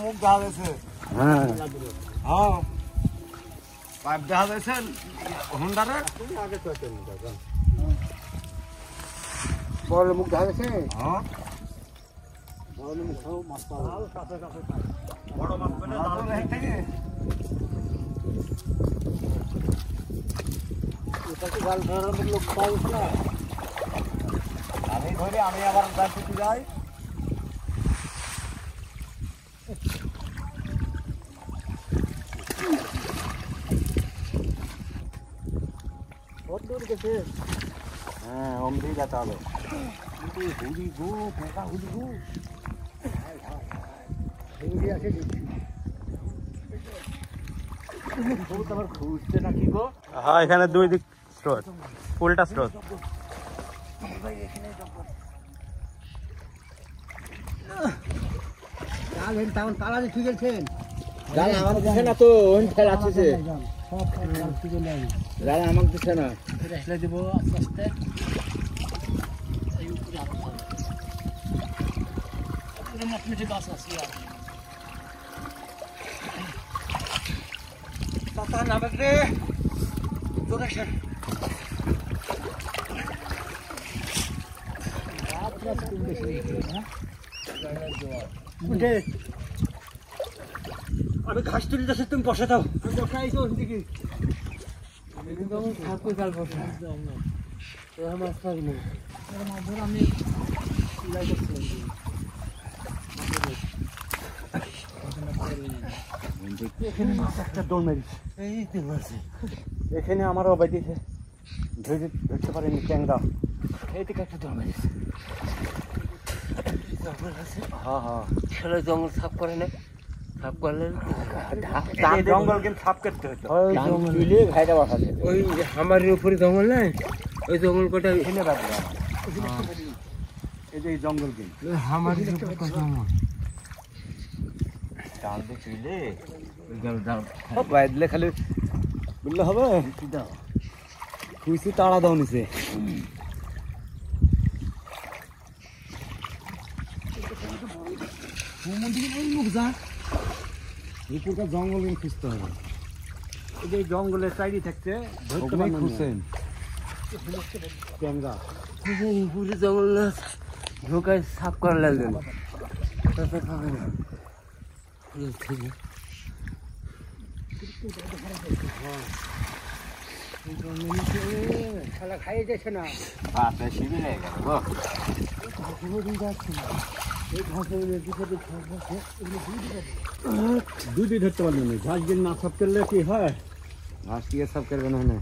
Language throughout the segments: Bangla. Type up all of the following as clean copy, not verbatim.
মুখ দেখা গেছে। হ্যাঁ পাইপ দেখা যাচ্ছে হোন্ডারের বড় মুখ দেখা গেছে। হ্যাঁ বড় মাছ পেলে ভালো থেকে এটা কি গাল ধরার লোক পাওয়া গেছে না? আমি ধরে আমি আবার যাচ্ছি যাই দূর গেছে। হ্যাঁ অমরি যেতে হবে হুড়ি গো পোকা হুড়ি গো হুড়ি আছে দেখছি। আবার খুঁজছে নাকি গো? হ্যাঁ এখানে দুই দিক স্রোত, উল্টা স্রোত। তেমন তালা দিয়ে ঠিক আছেন। জাল আমার দিছে না তো ওই ফেল আছে জাল আমার দিছে না। ফেলে দিব আস্তে আস্তে। এই উপরে আপনি যে গাছ আছে পাতা নামে রে প্রোডাকশন আমি ঘাস তুলে যাচ্ছি, তুমি বসে দাও। বসাই তো দিকে ঠাকুর কাল বসা মাছ থাকবে আমি এখানে মাছ একটা দৌড় মেরেছে, এখানে আমারও বাইতেছে, ধরতে পারিনি ট্যাংরা। এইদিকে একটা দৌড় মেরেছে। হ্যাঁ হ্যাঁ ছেলে জঙ্গল সাফ করে না, সাফ করলে জঙ্গল কিন্তু সাফ করতে হতো। ভাইটা বসাছে ওই আমার উপরে জঙ্গল নাই, ওই জঙ্গল কটা এখানে বাঁধবে। এই যে এই জঙ্গল কিন্তু আমার ডাল দিয়ে চুইলে বাইদলে খালি বললে হবে। খুশি তাড়া দাও নিচে। জঙ্গল খুঁজতে হবে। এই যে জঙ্গলের সাইডে থাকছে খুঁজছেন ট্যাংরা। পুরো জঙ্গল না ঢোকায় সাফ করা লাগবে না। খাইয়ে যাচ্ছে না, শিবির হয়ে গেল দুধই ধরতে পারবেন না। ঘাস দিয়ে না সাফ করলে কি হয়? ঘাস দিয়ে সাফ করবে না।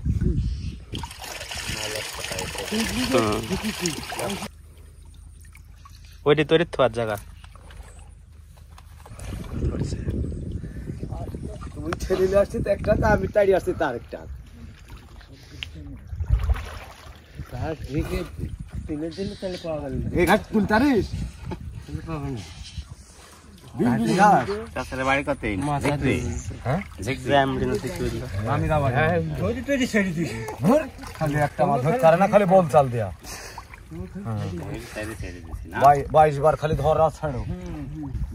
ওইটি তৈরি থার জায়গা। তুমি ছেড়ে আসছি তো একটা, আমি তাড়ি আসছি তার একটা। ঘাস ঢেকে তুলে দিলে তাহলে পাওয়া গেল। এই ঘাস তুলতে পারিস? পাবো না। বাড়ি কত খালি একটা মাছ ধরতে না, খালি বল চাল দেয়া 22 বার খালি ধরা ছাড়ো।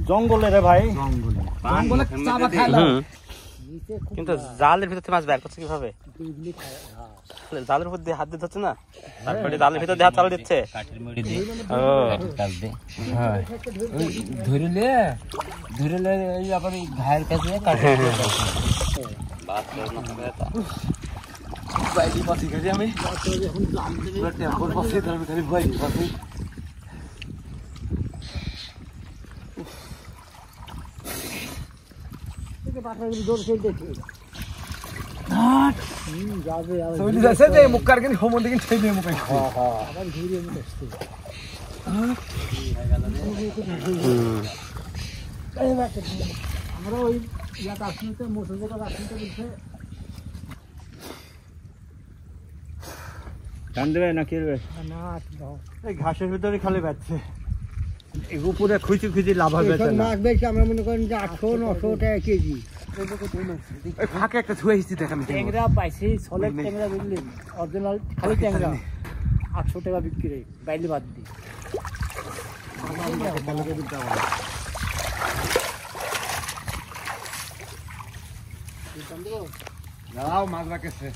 জঙ্গলে রে ভাই, জঙ্গলে চাবা খাইলাম। কিন্তু জালের ভিতর থেকে মাছ বের করছে কিভাবে? জালের উপর দিয়ে হাত দিয়ে ধরছে না, তারপরে জালের ভিতর দিয়ে হাত চালা দিচ্ছে। ধরলে আবার ঘায়ের কাছে বাইরে পাশে গেছি আমি, টেম্পোর পাশে খালি বাইরে পাশে। মুখার কিন্তু সময় দিকে ছেড়ে দিয়ে মুখে আমরা ওই ইয়াতে আসতে মোটর জায়গা আসতে বলছে টান দেবে না কি দেবে না। এই ঘাসের ভিতরে খালি বাচ্চে উপরে খুঁজি খুঁজি লাভ হবে মাছ বেশি। আমরা মনে করেন যে 800-900 টাকা কেজি। ফাঁকে একটা ছুঁয়ে এসেছি দেখ, আমি ট্যাংরা পাইছি, সলের ট্যাংরা বুঝলেন, অরিজিনাল খালি ট্যাংরা 800 টাকা বিক্রি, বাইলে বাদ দিই। যাও মাছ রাখেছে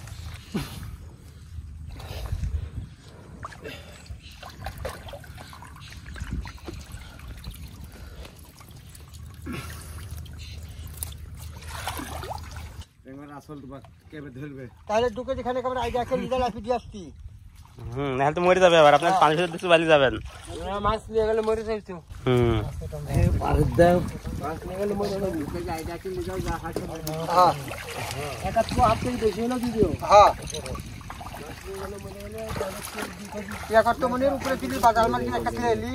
আসল তোমার কেবে ধরবে তাহলে ঢুকে যেখানে কেমন আইডিয়া করে লিডার লাফি দিয়ে আসতি নাহলে তো মরে যাবে আবার আপনার পানির ভিতর কিছু বালি যাবেন মাছ নিয়ে গেলে মরে যাইতো মাছ নিয়ে গেলে মরে যাবে ঢুকে যে আইডিয়া করে লিডার যা হাতে হ্যাঁ এটা তো আপনি দেখে না ভিডিও হ্যাঁ ইয়া করতে মনের উপরে দিলি বাজার মার্কেট একটা খেলি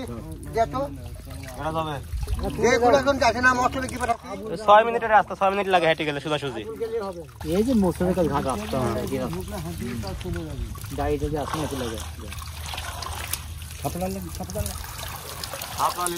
দে তো এটা যাবে এগুলো এখন যাচ্ছে না মশলা কি পাঠাচ্ছি 6 মিনিটের রাস্তা 6 মিনিট লাগে হেঁটে গেলে সোজাসুজি এই যে মোটরের কাছে ঘাট আসতে হয় গাড়ি যদি আসে না চলে যায় আপনার